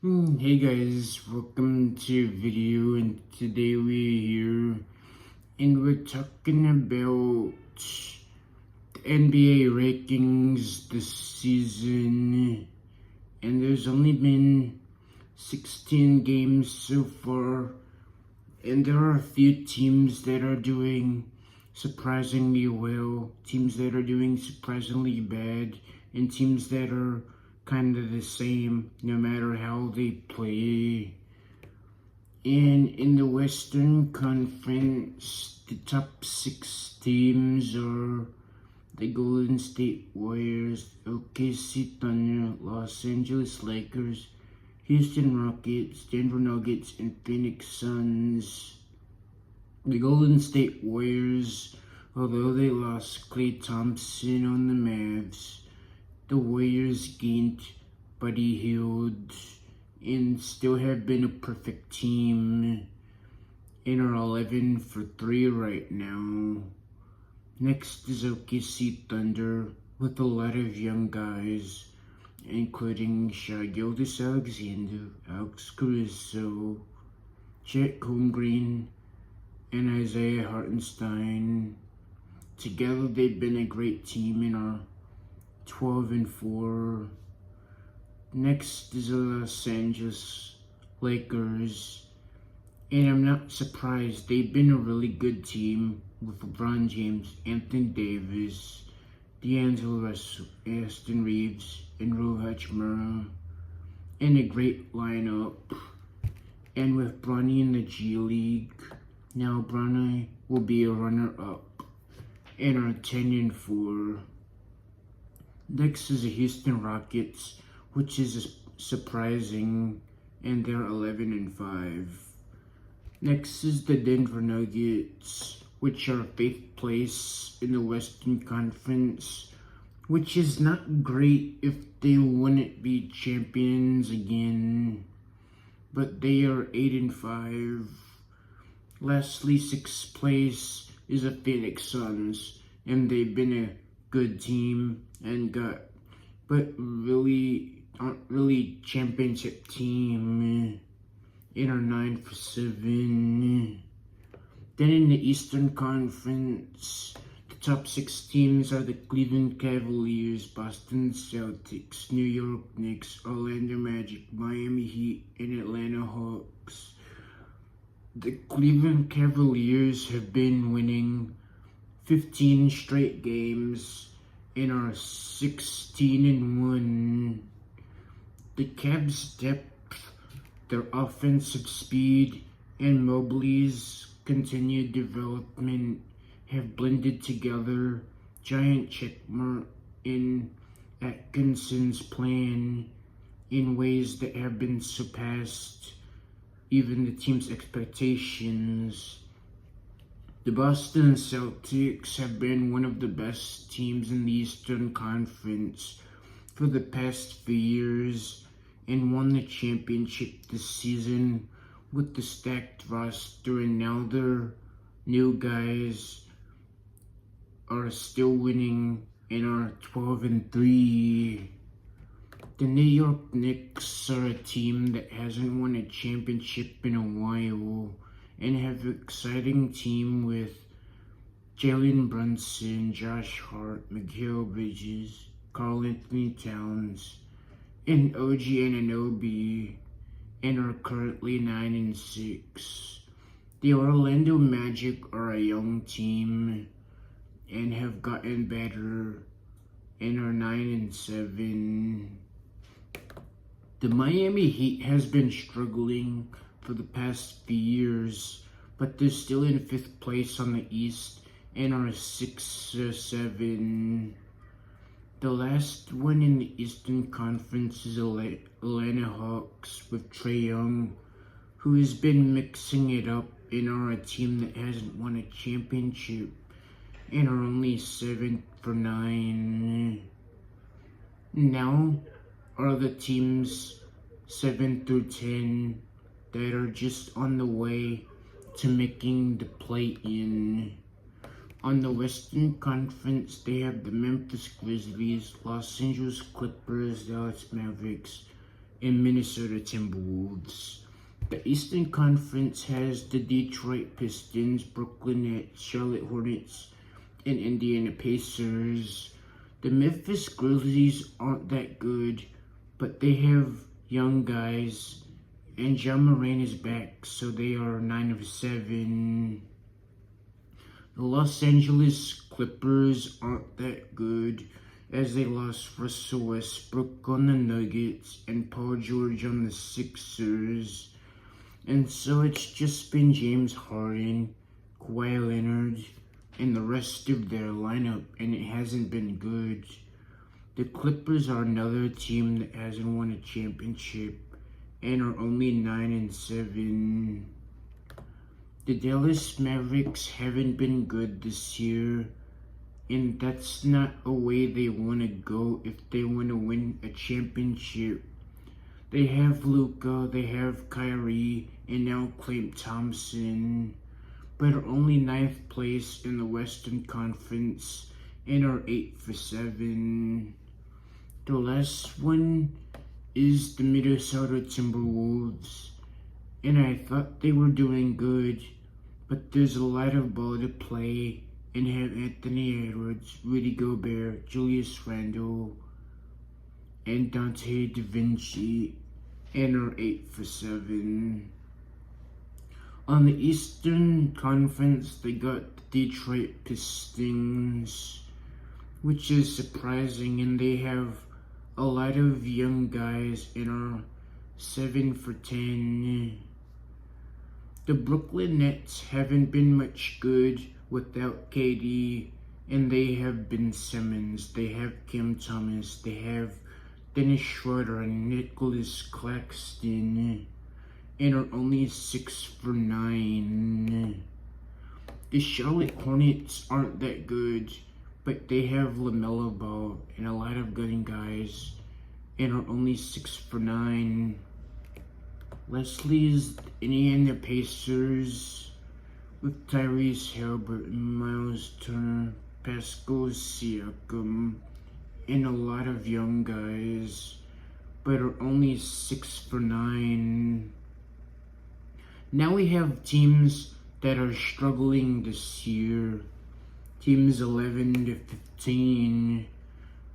Hey guys, welcome to a video, and today we're here and we're talking about the NBA rankings this season, and there's only been 16 games so far, and there are a few teams that are doing surprisingly well, teams that are doing surprisingly bad, and teams that are kind of the same no matter how they play. And in the Western Conference, the top 6 teams are the Golden State Warriors, OKC Thunder, Los Angeles Lakers, Houston Rockets, Denver Nuggets, and Phoenix Suns. The Golden State Warriors, although they lost Klay Thompson on the Mavs, the Warriors gained Buddy Hield and still have been a perfect team and are 11 for 3 right now. Next is OKC Thunder with a lot of young guys, including Shai Gilgeous-Alexander, Alex Caruso, Chet Holmgren, and Isaiah Hartenstein. Together they've been a great team and are 12 and 4. Next is the Los Angeles Lakers, and I'm not surprised. They've been a really good team with LeBron James, Anthony Davis, D'Angelo Russell, Aston Reeves, and Ro Hachimura, and a great lineup. And with Bronny in the G League, now Bronny will be a runner-up and are 10 and 4. Next is the Houston Rockets, which is surprising, and they're 11 and 5. Next is the Denver Nuggets, which are 5th place in the Western Conference, which is not great if they wouldn't be champions again, but they are 8 and 5. Lastly, 6th place is the Phoenix Suns, and they've been a good team but aren't really championship team, and are 9 for 7. Then in the Eastern Conference, the top 6 teams are the Cleveland Cavaliers, Boston Celtics, New York Knicks, Orlando Magic, Miami Heat, and Atlanta Hawks. The Cleveland Cavaliers have been winning 15 straight games and are 16 and 1. The Cavs' depth, their offensive speed, and Mobley's continued development have blended together. Giant checkmark in Atkinson's plan in ways that have been surpassed even the team's expectations. The Boston Celtics have been one of the best teams in the Eastern Conference for the past few years and won the championship this season with the stacked roster, and now their new guys are still winning and are 12 and 3. The New York Knicks are a team that hasn't won a championship in a while and have an exciting team with Jalen Brunson, Josh Hart, Mikal Bridges, Karl Anthony Towns, and OG Anunoby, and are currently 9 and 6. The Orlando Magic are a young team and have gotten better and are 9 and 7. The Miami Heat has been struggling for the past few years, but they're still in 5th place on the East and are 6 or 7. The last one in the Eastern Conference is Atlanta Hawks with Trae Young, who has been mixing it up and are a team that hasn't won a championship and are only 7 for 9. Now are the teams 7 through 10 that are just on the way to making the play-in. On the Western Conference, they have the Memphis Grizzlies, Los Angeles Clippers, Dallas Mavericks, and Minnesota Timberwolves. The Eastern Conference has the Detroit Pistons, Brooklyn Nets, Charlotte Hornets, and Indiana Pacers. The Memphis Grizzlies aren't that good, but they have young guys, and Ja Morant is back, so they are 9-7. The Los Angeles Clippers aren't that good, as they lost Russell Westbrook on the Nuggets and Paul George on the Sixers. And so it's just been James Harden, Kawhi Leonard, and the rest of their lineup, and it hasn't been good. The Clippers are another team that hasn't won a championship and are only 9-7. The Dallas Mavericks haven't been good this year, and that's not a way they want to go if they want to win a championship. They have Luka, they have Kyrie, and now Klay Thompson, but are only 9th place in the Western Conference and are 8-7. The last one is the Minnesota Timberwolves, and I thought they were doing good, but there's a lot of ball to play and have Anthony Edwards, Rudy Gobert, Julius Randle, and Dante Da Vinci, and are 8-7. On the Eastern Conference, they got the Detroit Pistons, which is surprising, and they have a lot of young guys and are 7-10. The Brooklyn Nets haven't been much good without KD, and they have Ben Simmons, they have Cam Thomas, they have Dennis Schroeder and Nicholas Claxton, and are only 6-9. The Charlotte Hornets aren't that good, but they have LaMelo Ball and a lot of good guys, and are only 6-9. Leslie's Indiana Pacers with Tyrese Halliburton, Miles Turner, Pascal Siakam, and a lot of young guys, but are only 6-9. Now we have teams that are struggling this year. Teams 11-15,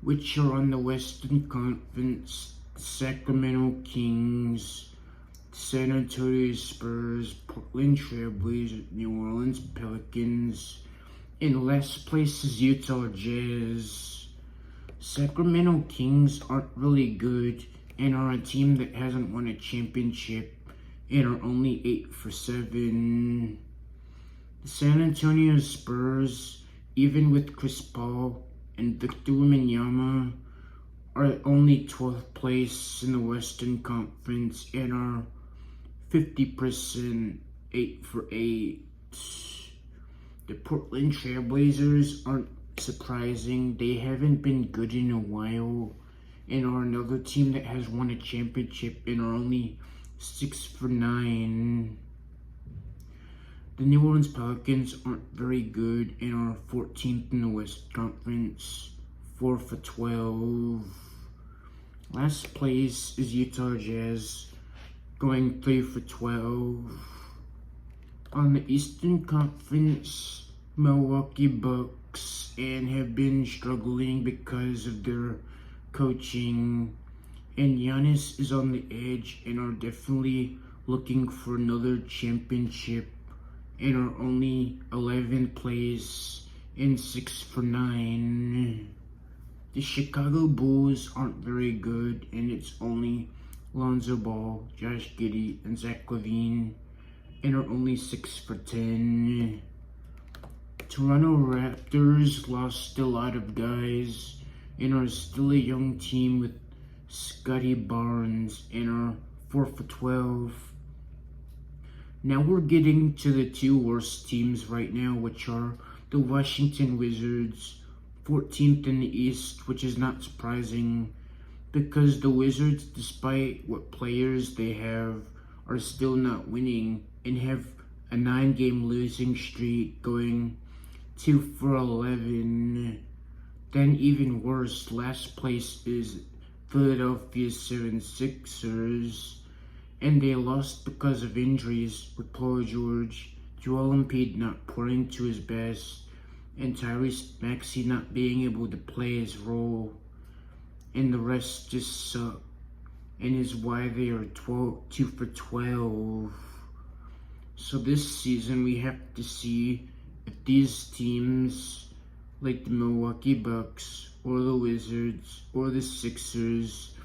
which are on the Western Conference: Sacramento Kings, San Antonio Spurs, Portland Trailblazers, New Orleans Pelicans, and last place is Utah Jazz. Sacramento Kings aren't really good and are a team that hasn't won a championship and are only 8-7. The San Antonio Spurs, even with Chris Paul and Victor Wembanyama, are only 12th place in the Western Conference and are 50%, 8-8. The Portland Trailblazers aren't surprising. They haven't been good in a while and are another team that has won a championship and are only 6-9. The New Orleans Pelicans aren't very good and are 14th in the West Conference, 4-12. Last place is Utah Jazz, going 3-12. On the Eastern Conference, Milwaukee Bucks and have been struggling because of their coaching, and Giannis is on the edge and are definitely looking for another championship and are only 11th place and 6-9. The Chicago Bulls aren't very good, and it's only Lonzo Ball, Josh Giddey, and Zach LaVine, and are only 6-10. Toronto Raptors lost a lot of guys and are still a young team with Scotty Barnes and are 4-12. Now we're getting to the two worst teams right now, which are the Washington Wizards, 14th in the East, which is not surprising because the Wizards, despite what players they have, are still not winning and have a 9-game losing streak going 2-11. Then even worse, last place is Philadelphia 76ers, and they lost because of injuries with Paul George, Joel Embiid not playing to his best, and Tyrese Maxey not being able to play his role, and the rest just suck, and is why they are 2 for 12. So this season we have to see if these teams like the Milwaukee Bucks or the Wizards or the Sixers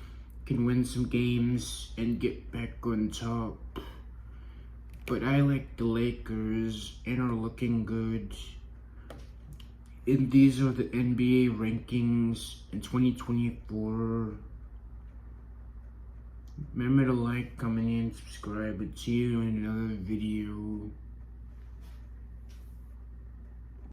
can win some games and get back on top. But I like the Lakers and are looking good. And these are the NBA rankings in 2024. Remember to like, comment, and subscribe. I'll see you in another video.